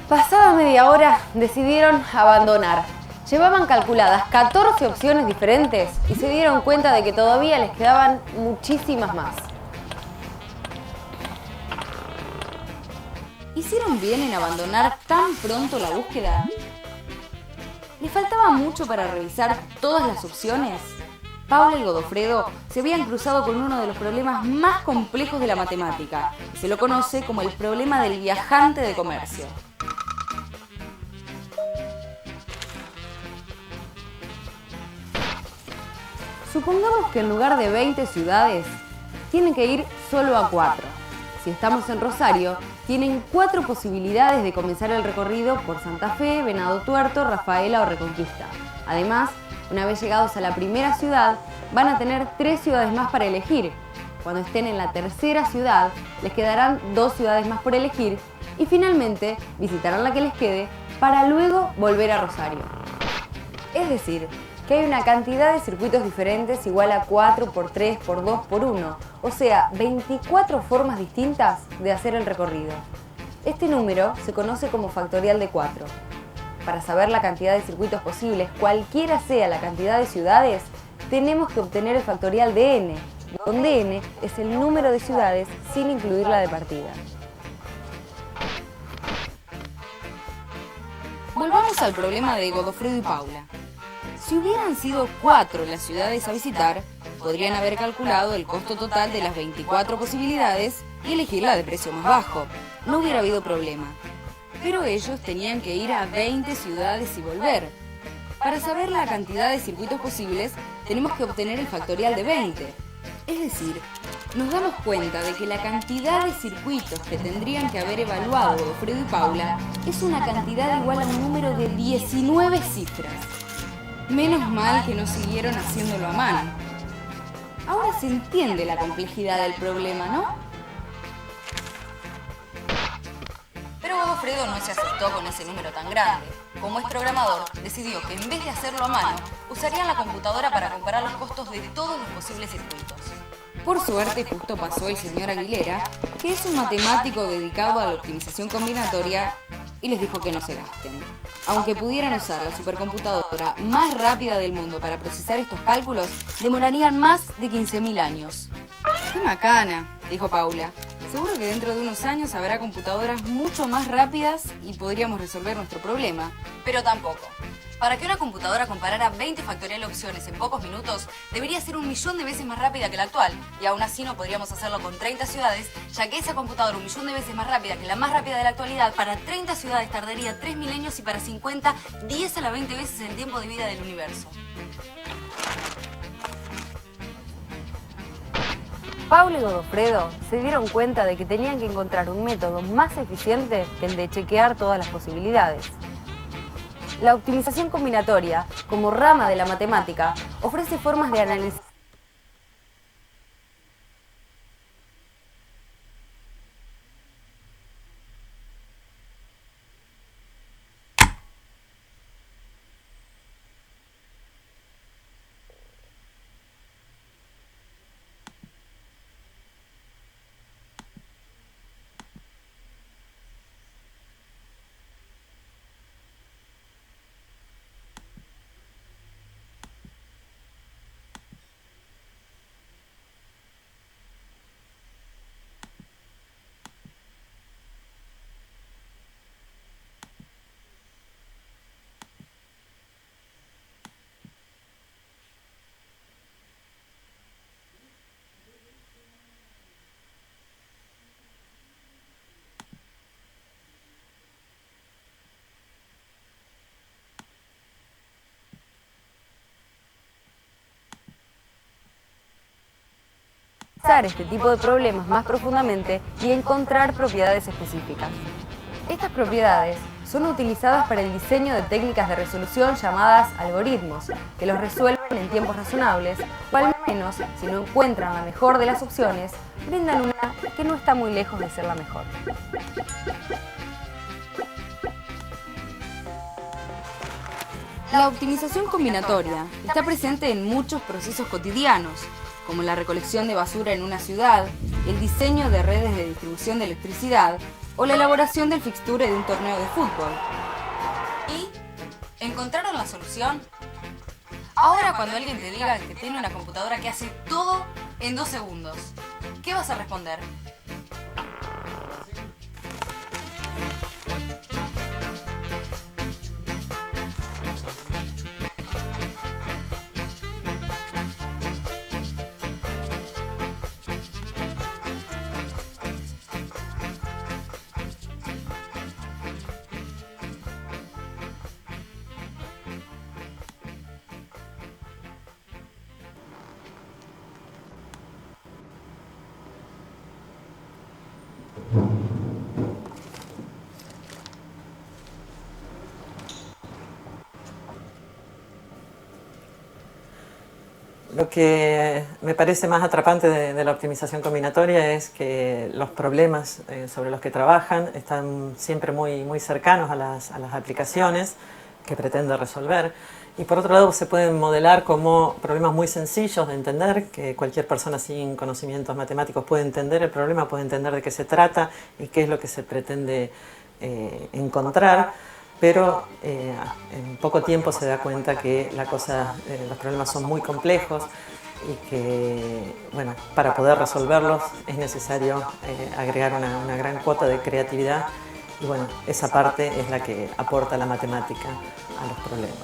Pasada media hora, decidieron abandonar. Llevaban calculadas 14 opciones diferentes y se dieron cuenta de que todavía les quedaban muchísimas más. ¿Hicieron bien en abandonar tan pronto la búsqueda? ¿Les faltaba mucho para revisar todas las opciones? Paula y Godofredo se habían cruzado con uno de los problemas más complejos de la matemática, y se lo conoce como el problema del viajante de comercio. Supongamos que en lugar de 20 ciudades, tienen que ir solo a 4. Si estamos en Rosario, tienen 4 posibilidades de comenzar el recorrido por Santa Fe, Venado Tuerto, Rafaela o Reconquista. Además, una vez llegados a la primera ciudad, van a tener 3 ciudades más para elegir. Cuando estén en la tercera ciudad, les quedarán 2 ciudades más por elegir y finalmente visitarán la que les quede para luego volver a Rosario. Es decir, que hay una cantidad de circuitos diferentes igual a 4 por 3 por 2 por 1, o sea, 24 formas distintas de hacer el recorrido. Este número se conoce como factorial de 4. Para saber la cantidad de circuitos posibles, cualquiera sea la cantidad de ciudades, tenemos que obtener el factorial de n, donde n es el número de ciudades sin incluir la de partida. Volvamos al problema de Godofredo y Paula. Si hubieran sido 4 las ciudades a visitar, podrían haber calculado el costo total de las 24 posibilidades y elegir la de precio más bajo. No hubiera habido problema. Pero ellos tenían que ir a 20 ciudades y volver. Para saber la cantidad de circuitos posibles, tenemos que obtener el factorial de 20. Es decir, nos damos cuenta de que la cantidad de circuitos que tendrían que haber evaluado Godofredo y Paula es una cantidad igual a un número de 19 cifras. Menos mal que no siguieron haciéndolo a mano. Ahora se entiende la complejidad del problema, ¿no? Pero Godofredo no se asustó con ese número tan grande. Como es programador, decidió que en vez de hacerlo a mano, usarían la computadora para comparar los costos de todos los posibles circuitos. Por suerte, justo pasó el señor Aguilera, que es un matemático dedicado a la optimización combinatoria, y les dijo que no se gasten. Aunque pudieran usar la supercomputadora más rápida del mundo para procesar estos cálculos, demorarían más de 15.000 años. ¡Qué macana!, dijo Paula. Seguro que dentro de unos años habrá computadoras mucho más rápidas y podríamos resolver nuestro problema. Pero tampoco. Para que una computadora comparara 20 factorial opciones en pocos minutos, debería ser 1.000.000 de veces más rápida que la actual. Y aún así no podríamos hacerlo con 30 ciudades, ya que esa computadora 1.000.000 de veces más rápida que la más rápida de la actualidad, para 30 ciudades tardaría 3 milenios y para 50, 10 a la 20 veces el tiempo de vida del universo. Paula y Godofredo se dieron cuenta de que tenían que encontrar un método más eficiente que el de chequear todas las posibilidades. La optimización combinatoria, como rama de la matemática, ofrece formas de analizar este tipo de problemas más profundamente y encontrar propiedades específicas. Estas propiedades son utilizadas para el diseño de técnicas de resolución llamadas algoritmos, que los resuelven en tiempos razonables, o al menos, si no encuentran la mejor de las opciones, brindan una que no está muy lejos de ser la mejor. La optimización combinatoria está presente en muchos procesos cotidianos, como la recolección de basura en una ciudad, el diseño de redes de distribución de electricidad o la elaboración del fixture de un torneo de fútbol. ¿Y encontraron la solución? Ahora cuando alguien te diga que tiene una computadora que hace todo en 2 segundos, ¿qué vas a responder? Lo que me parece más atrapante de la optimización combinatoria es que los problemas sobre los que trabajan están siempre muy cercanos a las aplicaciones que pretende resolver Y por otro lado se pueden modelar como problemas muy sencillos de entender, que cualquier persona sin conocimientos matemáticos puede entender el problema, puede entender de qué se trata y qué es lo que se pretende encontrar, pero en poco tiempo se da cuenta que los problemas son muy complejos y que, bueno, para poder resolverlos es necesario agregar una gran cuota de creatividad, y bueno, esa parte es la que aporta la matemática a los problemas.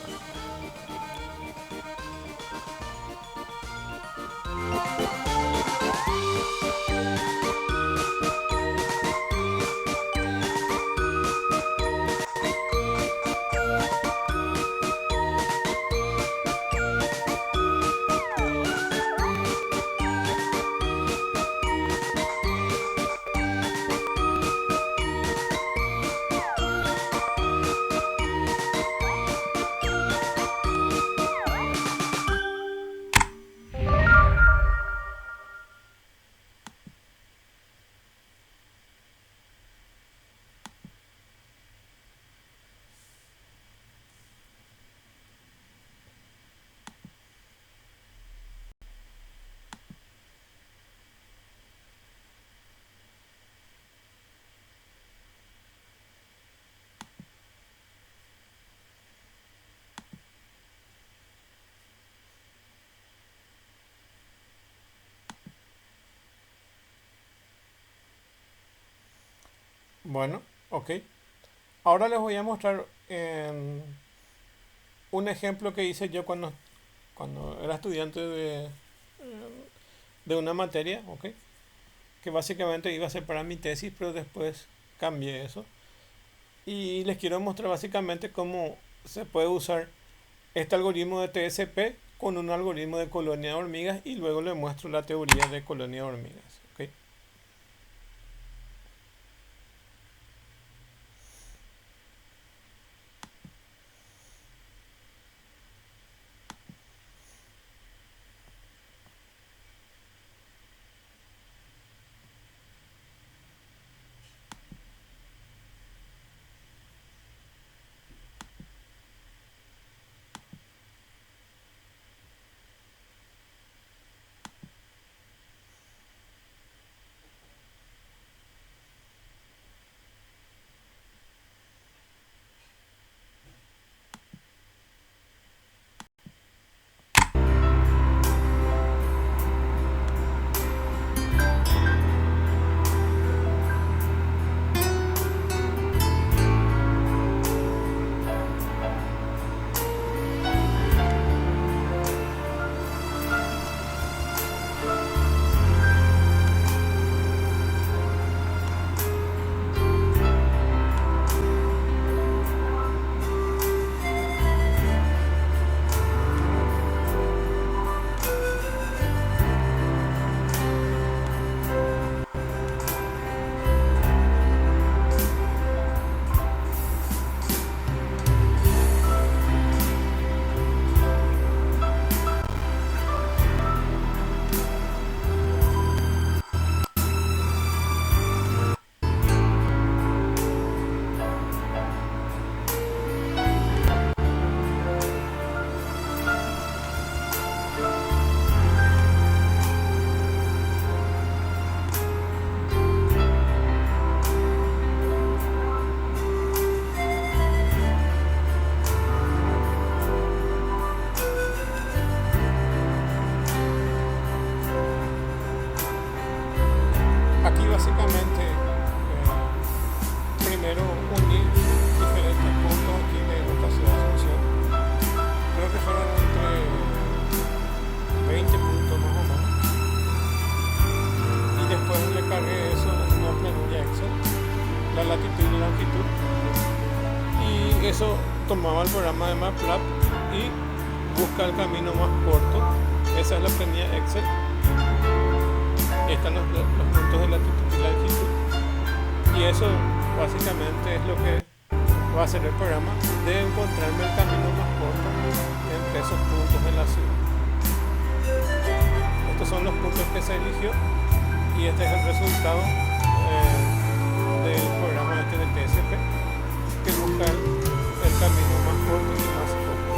Bueno, ok. Ahora les voy a mostrar un ejemplo que hice yo cuando era estudiante de una materia, ok. Que básicamente iba a ser para mi tesis, pero después cambié eso. Y les quiero mostrar básicamente cómo se puede usar este algoritmo de TSP con un algoritmo de colonia de hormigas, y luego les muestro la teoría de colonia de hormigas, ok. Aquí básicamente primero uní diferentes puntos aquí de nuestra ciudad de Asunción. Creo que fueron entre 20 puntos más o menos. Y después le cargué eso en una planilla Excel, la latitud y la longitud. Y eso tomaba el programa de MATLAB y busca el camino más corto. Esa es la planilla Excel. Están los puntos de latitud y longitud, y eso básicamente es lo que va a hacer el programa, de encontrarme el camino más corto entre esos puntos de la ciudad. Estos son los puntos que se eligió, y este es el resultado del programa este de TSP, que busca el camino más corto y más corto.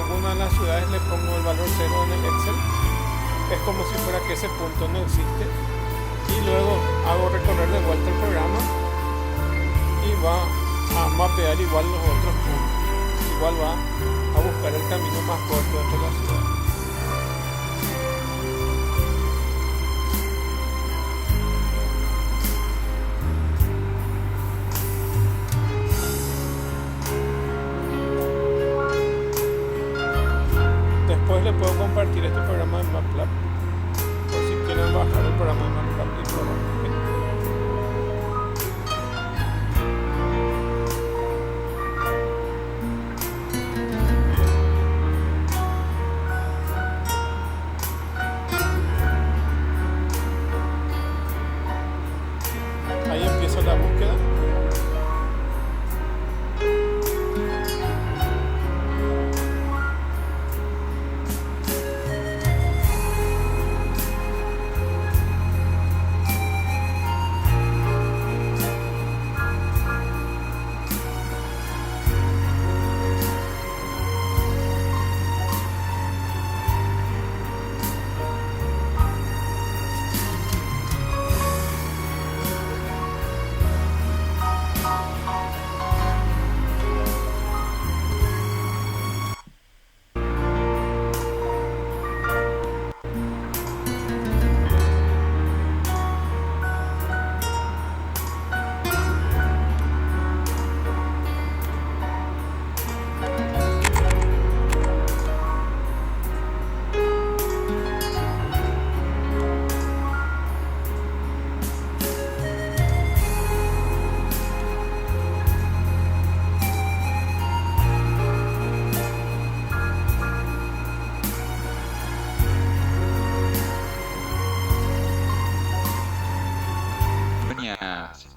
alguna de las ciudades le pongo el valor 0 en el Excel, es como si fuera que ese punto no existe. Y luego hago recorrer de vuelta el programa y va a mapear igual los otros puntos. Igual va a buscar el camino más corto entre las ciudades. Después le puedo compartir este programa en MATLAB por si quieren bajar el programa en MATLAB y probar. Ahí empieza la búsqueda.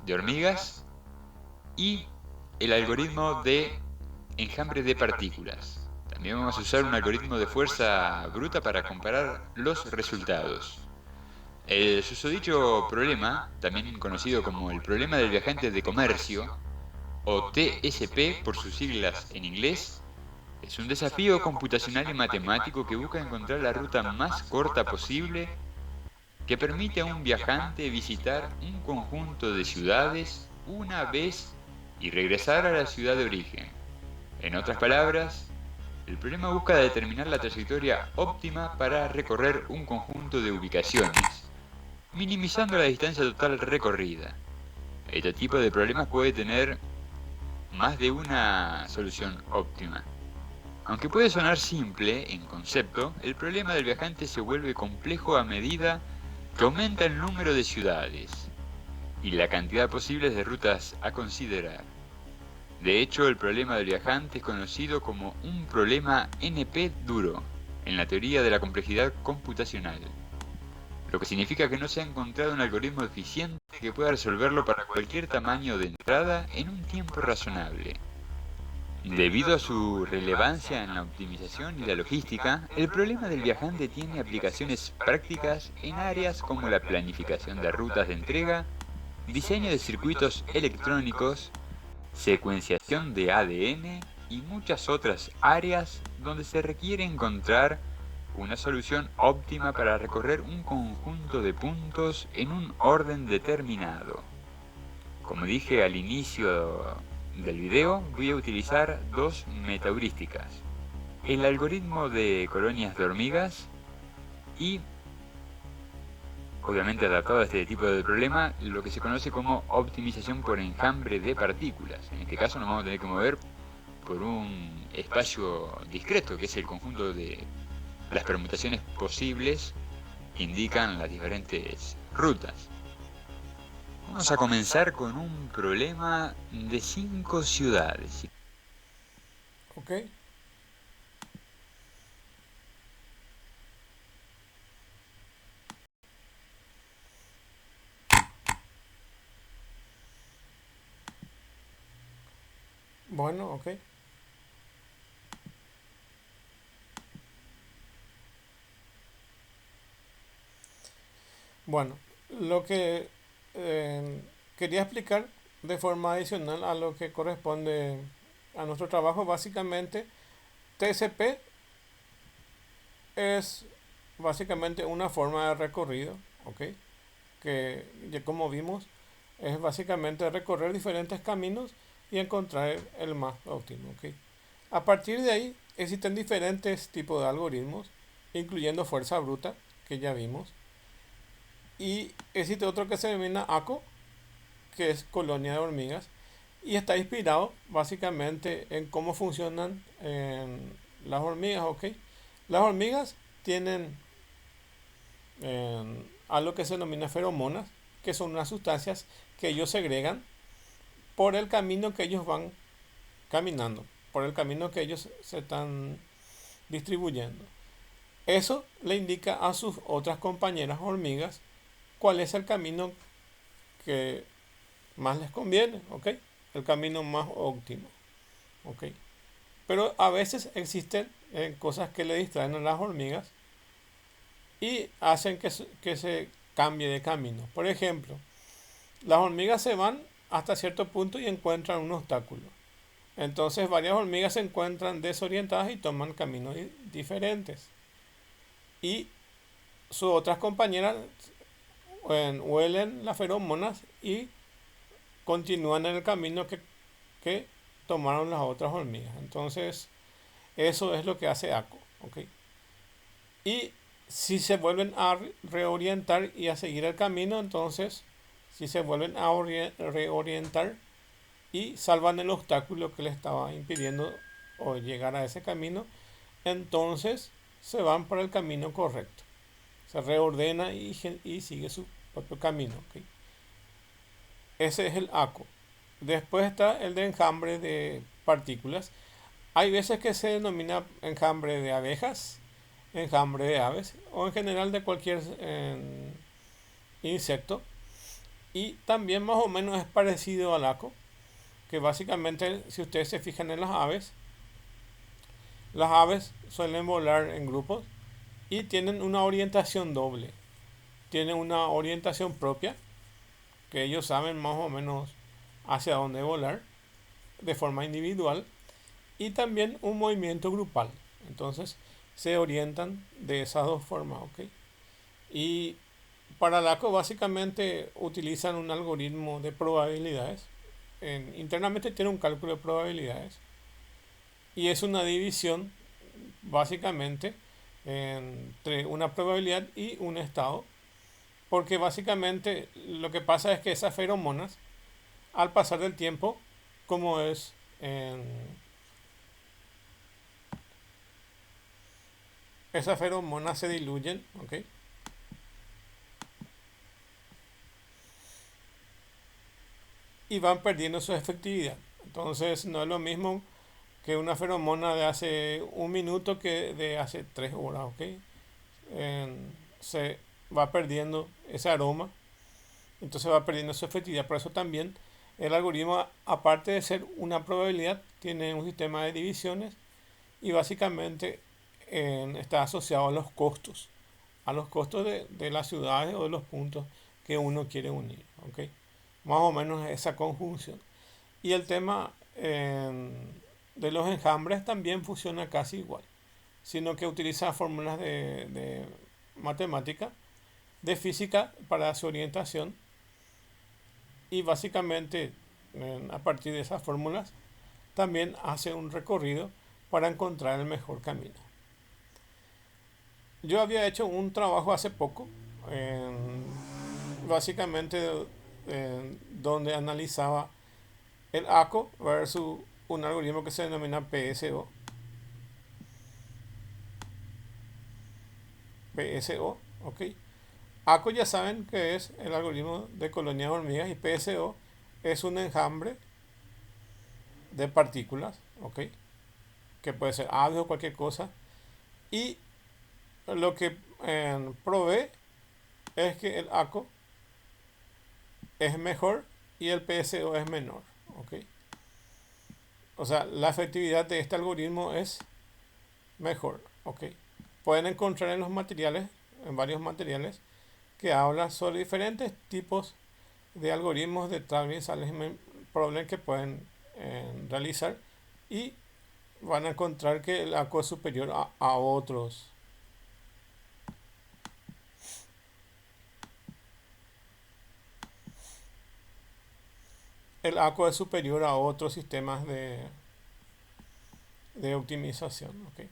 De hormigas y el algoritmo de enjambre de partículas. También vamos a usar un algoritmo de fuerza bruta para comparar los resultados. El susodicho problema, también conocido como el problema del viajante de comercio, o TSP por sus siglas en inglés, es un desafío computacional y matemático que busca encontrar la ruta más corta posible que permite a un viajante visitar un conjunto de ciudades una vez y regresar a la ciudad de origen. En otras palabras, el problema busca determinar la trayectoria óptima para recorrer un conjunto de ubicaciones, minimizando la distancia total recorrida. Este tipo de problemas puede tener más de una solución óptima. Aunque puede sonar simple en concepto, el problema del viajante se vuelve complejo a medida que aumenta el número de ciudades y la cantidad posible de rutas a considerar. De hecho, el problema del viajante es conocido como un problema NP duro en la teoría de la complejidad computacional, lo que significa que no se ha encontrado un algoritmo eficiente que pueda resolverlo para cualquier tamaño de entrada en un tiempo razonable. Debido a su relevancia en la optimización y la logística, el problema del viajante tiene aplicaciones prácticas en áreas como la planificación de rutas de entrega, diseño de circuitos electrónicos, secuenciación de ADN y muchas otras áreas donde se requiere encontrar una solución óptima para recorrer un conjunto de puntos en un orden determinado. Como dije al inicio del video, voy a utilizar dos metaheurísticas: el algoritmo de colonias de hormigas y, obviamente adaptado a este tipo de problema, lo que se conoce como optimización por enjambre de partículas. En este caso nos vamos a tener que mover por un espacio discreto, que es el conjunto de las permutaciones posibles que indican las diferentes rutas. Vamos a comenzar con un problema de 5 ciudades. Ok. Bueno, ok. Bueno, lo que quería explicar de forma adicional a lo que corresponde a nuestro trabajo, básicamente TCP es básicamente una forma de recorrido, ¿ok? Que ya como vimos, es básicamente recorrer diferentes caminos y encontrar el más óptimo, ¿ok? A partir de ahí existen diferentes tipos de algoritmos, incluyendo fuerza bruta, que ya vimos, y existe otro que se denomina ACO, que es colonia de hormigas, y está inspirado básicamente en cómo funcionan las hormigas, ¿ok? Las hormigas tienen algo que se denomina feromonas, que son unas sustancias que ellos segregan por el camino que ellos van caminando, por el camino que ellos se están distribuyendo. Eso le indica a sus otras compañeras hormigas cuál es el camino que más les conviene, ¿ok? El camino más óptimo, ¿ok? Pero a veces existen cosas que le distraen a las hormigas y hacen que se cambie de camino. Por ejemplo, las hormigas se van hasta cierto punto y encuentran un obstáculo. Entonces varias hormigas se encuentran desorientadas y toman caminos diferentes. Y sus otras compañeras huelen las feromonas y continúan en el camino que tomaron las otras hormigas. Entonces, eso es lo que hace ACO, ¿ok? Y si se vuelven a reorientar y a seguir el camino, entonces, si se vuelven a reorientar y salvan el obstáculo que les estaba impidiendo o llegar a ese camino, entonces se van por el camino correcto. Se reordena y sigue su propio camino, ¿ok? Ese es el ACO. Después está el de enjambre de partículas. Hay veces que se denomina enjambre de abejas, enjambre de aves o en general de cualquier insecto. Y también más o menos es parecido al ACO, que básicamente si ustedes se fijan en las aves suelen volar en grupos y tienen una orientación doble. Tienen una orientación propia, que ellos saben más o menos hacia dónde volar de forma individual, y también un movimiento grupal. Entonces se orientan de esas dos formas, ¿ok? Y para LACO básicamente utilizan un algoritmo de probabilidades. Internamente tiene un cálculo de probabilidades y es una división básicamente entre una probabilidad y un estado, porque básicamente lo que pasa es que esas feromonas al pasar del tiempo, como es esas feromonas se diluyen, ¿ok? Y van perdiendo su efectividad. Entonces no es lo mismo que una feromona de hace un minuto que de hace 3 horas, ¿ok? Se va perdiendo ese aroma, entonces va perdiendo su efectividad. Por eso también el algoritmo, aparte de ser una probabilidad, tiene un sistema de divisiones y básicamente está asociado a los costos de las ciudades o de los puntos que uno quiere unir, ¿ok? Más o menos esa conjunción. Y el tema de los enjambres también funciona casi igual, sino que utiliza fórmulas de matemática, de física para su orientación y básicamente a partir de esas fórmulas también hace un recorrido para encontrar el mejor camino. Yo había hecho un trabajo hace poco, básicamente donde analizaba el ACO versus un algoritmo que se denomina PSO. PSO, ok. ACO ya saben que es el algoritmo de colonias de hormigas y PSO es un enjambre de partículas, ok, que puede ser aves o cualquier cosa. Y lo que provee es que el ACO es mejor y el PSO es menor, ok. O sea, la efectividad de este algoritmo es mejor, ok. Pueden encontrar en los materiales, en varios materiales, que habla sobre diferentes tipos de algoritmos de Travis Salesman Problem que pueden realizar y van a encontrar que el ACO es superior a otros el ACO es superior a otros sistemas de optimización. ¿Ok?